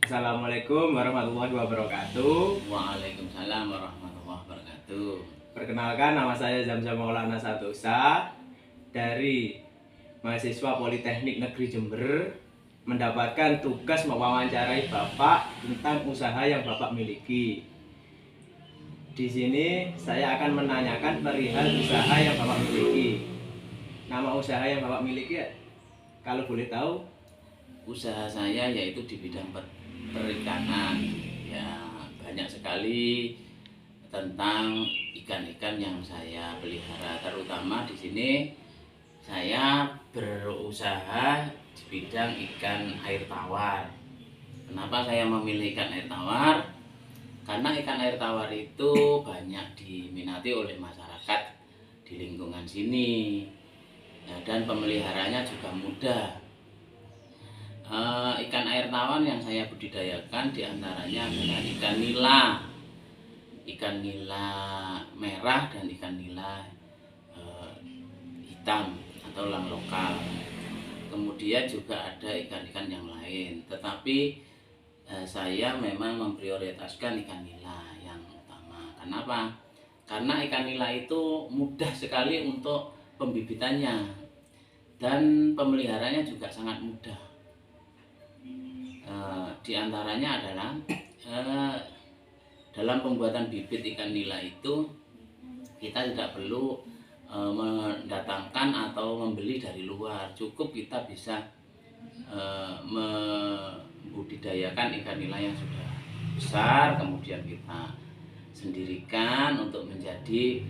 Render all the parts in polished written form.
Assalamualaikum warahmatullahi wabarakatuh. Waalaikumsalam warahmatullahi wabarakatuh. Perkenalkan, nama saya Zamzam Maulana Satosa dari mahasiswa Politeknik Negeri Jember, mendapatkan tugas mewawancarai Bapak tentang usaha yang Bapak miliki. Di sini saya akan menanyakan perihal usaha yang Bapak miliki. Nama usaha yang Bapak miliki, kalau boleh tahu? Usaha saya yaitu di bidang perikanan. Ya, banyak sekali tentang ikan-ikan yang saya pelihara. Terutama di sini saya berusaha di bidang ikan air tawar. Kenapa saya memilih ikan air tawar? Karena ikan air tawar itu banyak diminati oleh masyarakat di lingkungan sini. Ya, dan pemeliharanya juga mudah. Ikan air tawar yang saya budidayakan diantaranya adalah ikan nila merah dan ikan nila hitam atau elang lokal. Kemudian juga ada ikan-ikan yang lain, tetapi saya memang memprioritaskan ikan nila yang utama. Kenapa? Karena ikan nila itu mudah sekali untuk pembibitannya dan pemeliharanya juga sangat mudah. Di antaranya adalah dalam pembuatan bibit ikan nila itu kita tidak perlu mendatangkan atau membeli dari luar. Cukup kita bisa membudidayakan ikan nila yang sudah besar, kemudian kita sendirikan untuk menjadi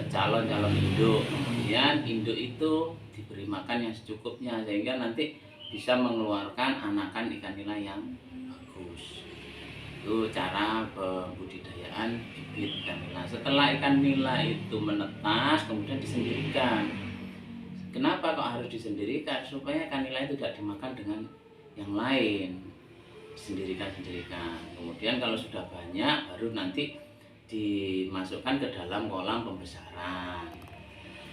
calon-calon induk. Kemudian induk itu diberi makan yang secukupnya sehingga nanti bisa mengeluarkan anakan ikan nila yang bagus. Itu cara pembudidayaan bibit ikan nila. Setelah ikan nila itu menetas, kemudian disendirikan. Kenapa kok harus disendirikan? Supaya ikan nila itu tidak dimakan dengan yang lain. Disendirikan. Kemudian kalau sudah banyak, baru nanti dimasukkan ke dalam kolam pembesaran.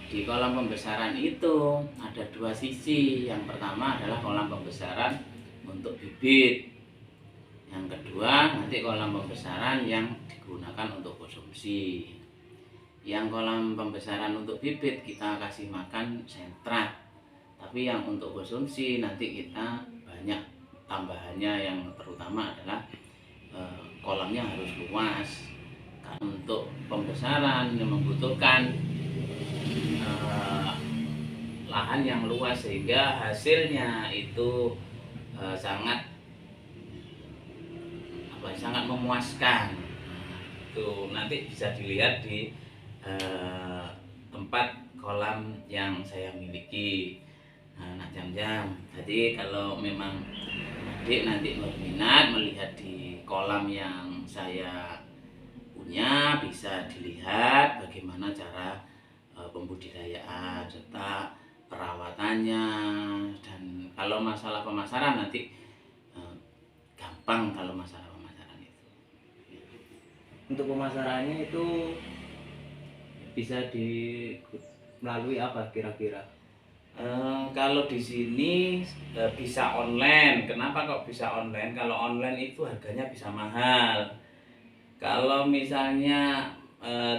Di kolam pembesaran itu ada dua sisi. Yang pertama adalah kolam pembesaran untuk bibit. Yang kedua nanti kolam pembesaran yang digunakan untuk konsumsi. Yang kolam pembesaran untuk bibit kita kasih makan sentrat. Tapi yang untuk konsumsi nanti kita banyak tambahannya, yang terutama adalah kolamnya harus luas. Karena untuk pembesaran yang membutuhkan lahan yang luas sehingga hasilnya itu sangat memuaskan. Itu nanti bisa dilihat di tempat kolam yang saya miliki. Nah, jam-jam. Jadi kalau memang adik nanti berminat melihat di kolam yang saya punya, bisa dilihat bagaimana cara pembudidayaan serta perawatannya. Dan kalau masalah pemasaran nanti gampang kalau masalah pemasaran itu. Untuk pemasarannya itu bisa melalui apa kira-kira? Kalau di sini bisa online. Kenapa kok bisa online? Kalau online itu harganya bisa mahal. Kalau misalnya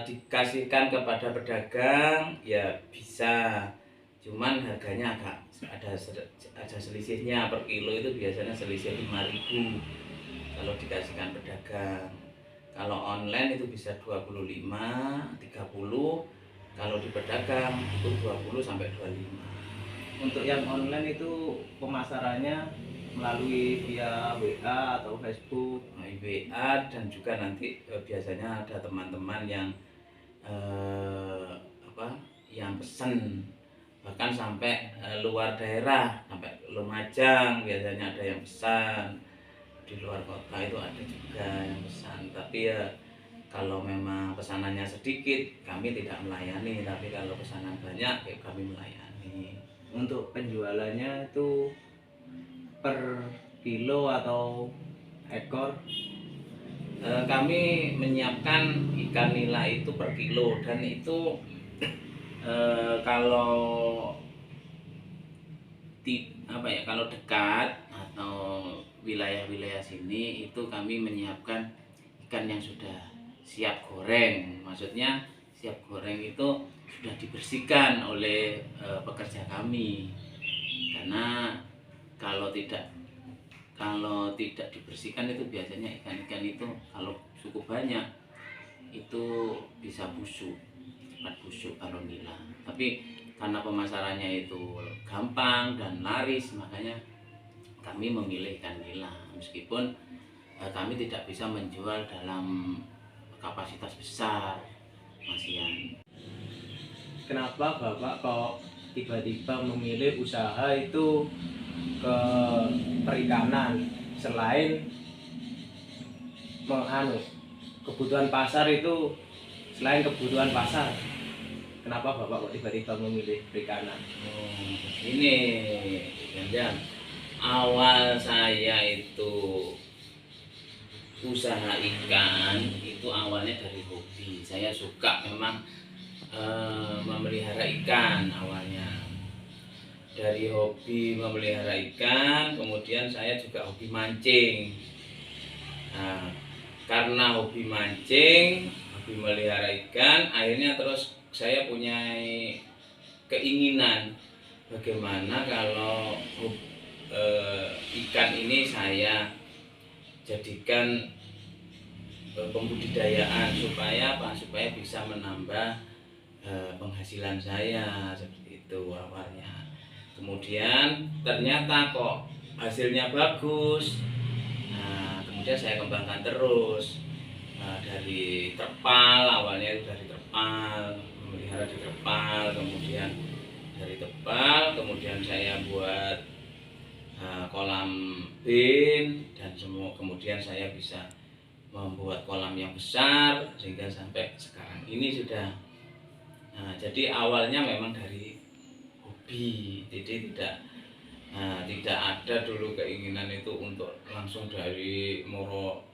dikasihkan kepada pedagang ya bisa, cuman harganya agak ada selisihnya. Per kilo itu biasanya selisih 5.000 kalau dikasihkan pedagang. Kalau online itu bisa 25, 30. Kalau di pedagang itu 20 sampai 25. Untuk yang online itu pemasarannya melalui via WA atau Facebook? WA, dan juga nanti biasanya ada teman-teman yang yang pesen, bahkan sampai luar daerah, sampai Lumajang biasanya ada yang pesan. Di luar kota itu ada juga yang pesan. Tapi ya kalau memang pesanannya sedikit kami tidak melayani, tapi kalau pesanan banyak ya kami melayani. Untuk penjualannya itu per kilo atau ekor? Kami menyiapkan ikan nila itu per kilo, dan itu kalau kalau dekat atau wilayah-wilayah sini itu kami menyiapkan ikan yang sudah siap goreng. Maksudnya siap goreng itu sudah dibersihkan oleh pekerja kami. Karena kalau tidak dibersihkan itu biasanya ikan-ikan itu kalau cukup banyak itu bisa busuk, cepat busuk kalau nila. Tapi karena pemasarannya itu gampang dan laris, makanya kami memilih ikan nila. Meskipun kami tidak bisa menjual dalam kapasitas besar, Mas Ian. Kenapa Bapak kok tiba-tiba memilih usaha itu ke perikanan selain kebutuhan pasar itu, selain kebutuhan pasar, kenapa Bapak kok tiba-tiba memilih perikanan? Ini Ganjang, awal saya itu usaha ikan itu awalnya dari hobi. Saya suka memang memelihara ikan awalnya. Dari hobi memelihara ikan, kemudian saya juga hobi mancing. Nah, karena hobi mancing, hobi melihara ikan, akhirnya terus saya punya keinginan bagaimana kalau ikan ini saya jadikan pembudidayaan supaya apa? Supaya bisa menambah penghasilan saya, seperti itu awalnya. Kemudian ternyata kok hasilnya bagus. Nah, kemudian saya kembangkan terus dari terpal, awalnya itu dari terpal, memelihara di terpal, kemudian dari terpal, kemudian saya buat kolam bin, dan kemudian saya bisa membuat kolam yang besar sehingga sampai sekarang ini sudah. Nah, jadi awalnya memang dari hobi, jadi tidak ada dulu keinginan itu untuk langsung dari moro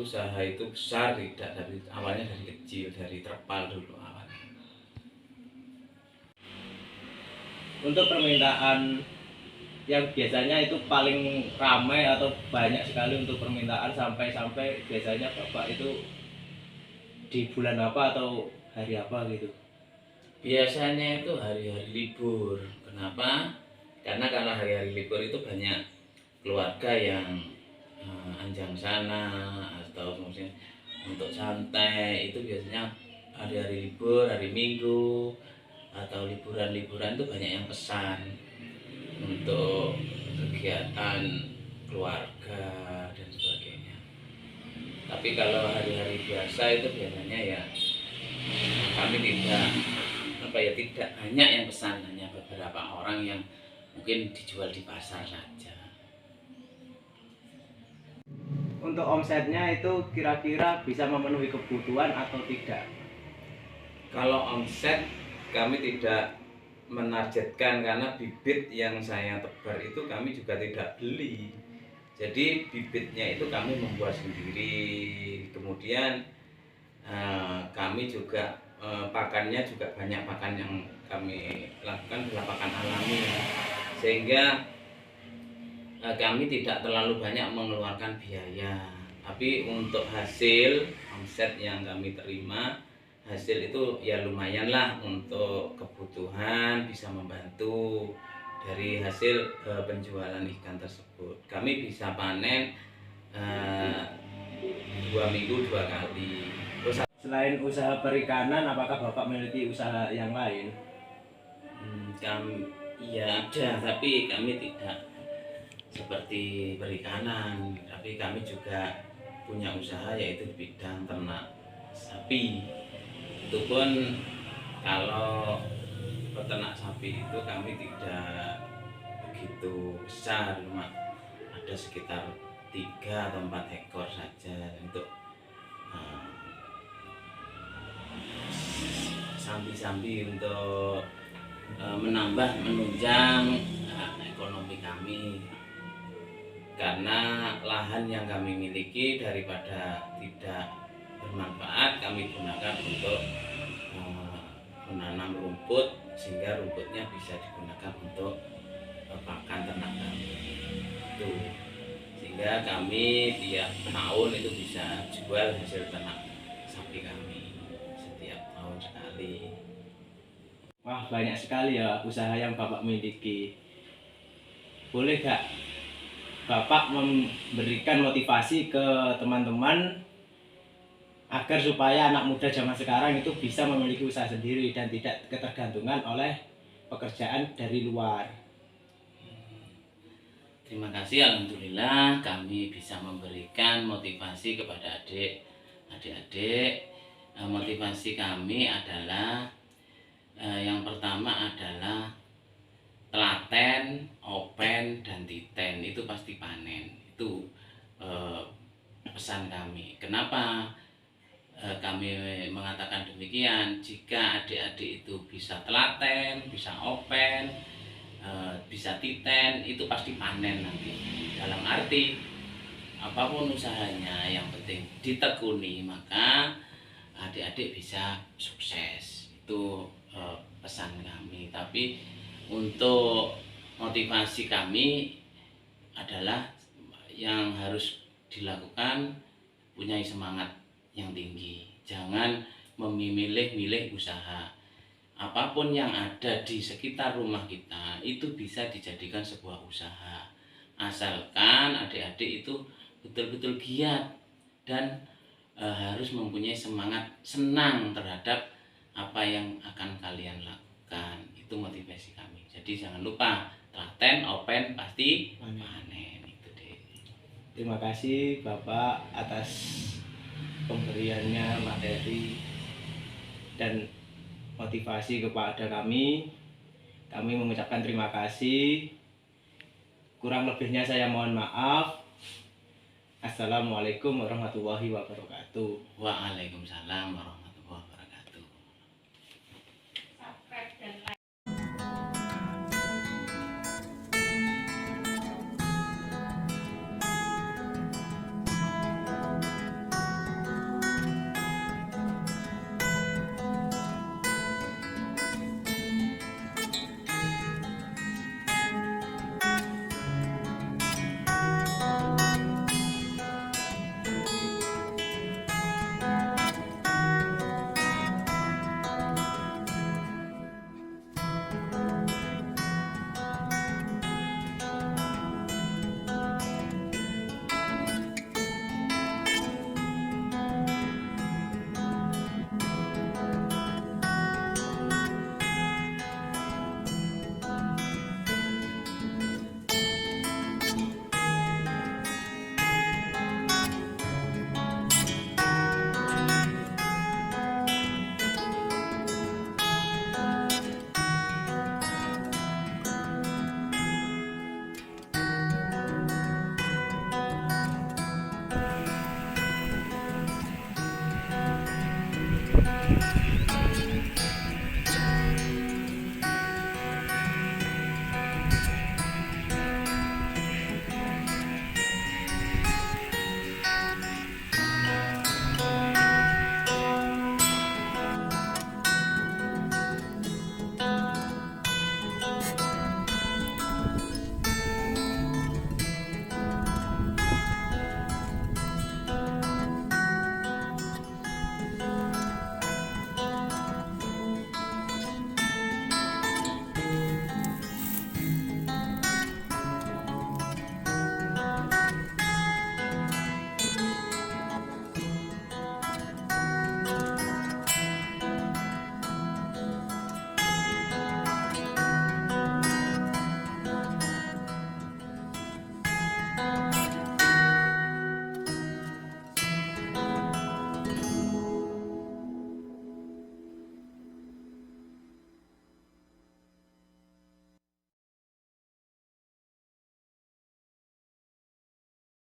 usaha itu besar, tidak. Dari awalnya dari kecil, dari terpal dulu awalnya. Untuk permintaan yang biasanya itu paling ramai atau banyak sekali untuk permintaan, sampai biasanya Bapak itu di bulan apa atau hari apa gitu? Biasanya itu hari-hari libur. Kenapa? Karena kalau hari-hari libur itu banyak keluarga yang anjang sana atau mungkin untuk santai. Itu biasanya hari-hari libur, hari Minggu atau liburan-liburan itu banyak yang pesan untuk kegiatan keluarga dan sebagainya. Tapi kalau hari-hari biasa itu biasanya ya kami tidak banyak yang pesan, hanya beberapa orang yang mungkin dijual di pasar saja. Untuk omsetnya itu kira-kira bisa memenuhi kebutuhan atau tidak? Kalau omset kami tidak menargetkan, karena bibit yang saya tebar itu kami juga tidak beli. Jadi bibitnya itu kami membuat sendiri. Kemudian kami juga pakannya juga banyak pakan yang kami lakukan adalah pakan alami, sehingga kami tidak terlalu banyak mengeluarkan biaya. Tapi untuk hasil omset yang kami terima, hasil itu ya lumayan lah untuk kebutuhan, bisa membantu dari hasil penjualan ikan tersebut. Kami bisa panen 2 minggu 2 kali. Selain usaha perikanan, apakah Bapak memiliki usaha yang lain? Kami ya ada, tapi kami tidak seperti perikanan. Tapi kami juga punya usaha, yaitu di bidang ternak sapi. Itu pun kalau peternak sapi itu kami tidak begitu besar, cuma ada sekitar 3 atau 4 ekor saja untuk sambil untuk menunjang ekonomi kami. Karena lahan yang kami miliki daripada tidak bermanfaat, kami gunakan untuk menanam rumput, sehingga rumputnya bisa digunakan untuk pakan ternak kami. Itu sehingga sehingga kami tiap tahun itu bisa jual hasil ternak sapi kami setiap tahun sekali. Wah, banyak sekali ya usaha yang Bapak miliki. Boleh gak Bapak memberikan motivasi ke teman-teman agar supaya anak muda zaman sekarang itu bisa memiliki usaha sendiri dan tidak ketergantungan oleh pekerjaan dari luar? Terima kasih, alhamdulillah kami bisa memberikan motivasi kepada adik-adik. Motivasi kami adalah yang pertama adalah telaten, open, dan titen itu pasti panen. Itu pesan kami. Kenapa kami mengatakan demikian? Jika adik-adik itu bisa telaten, bisa open, bisa titen, itu pasti panen nanti. Dalam arti apapun usahanya yang penting ditekuni, maka adik-adik bisa sukses. Itu pesan kami. Tapi untuk motivasi kami adalah yang harus dilakukan punya semangat yang tinggi. Jangan memilih-milih usaha. Apapun yang ada di sekitar rumah kita itu bisa dijadikan sebuah usaha. Asalkan adik-adik itu betul-betul giat dan harus mempunyai semangat senang terhadap apa yang akan kalian lakukan. Itu motivasi kami. Jadi jangan lupa telaten, open, pasti panen. Itu deh. Terima kasih Bapak atas pemberiannya materi dan motivasi kepada kami. Kami mengucapkan terima kasih. Kurang lebihnya saya mohon maaf. Assalamualaikum warahmatullahi wabarakatuh. Waalaikumsalam warahmatullahi wabarakatuh.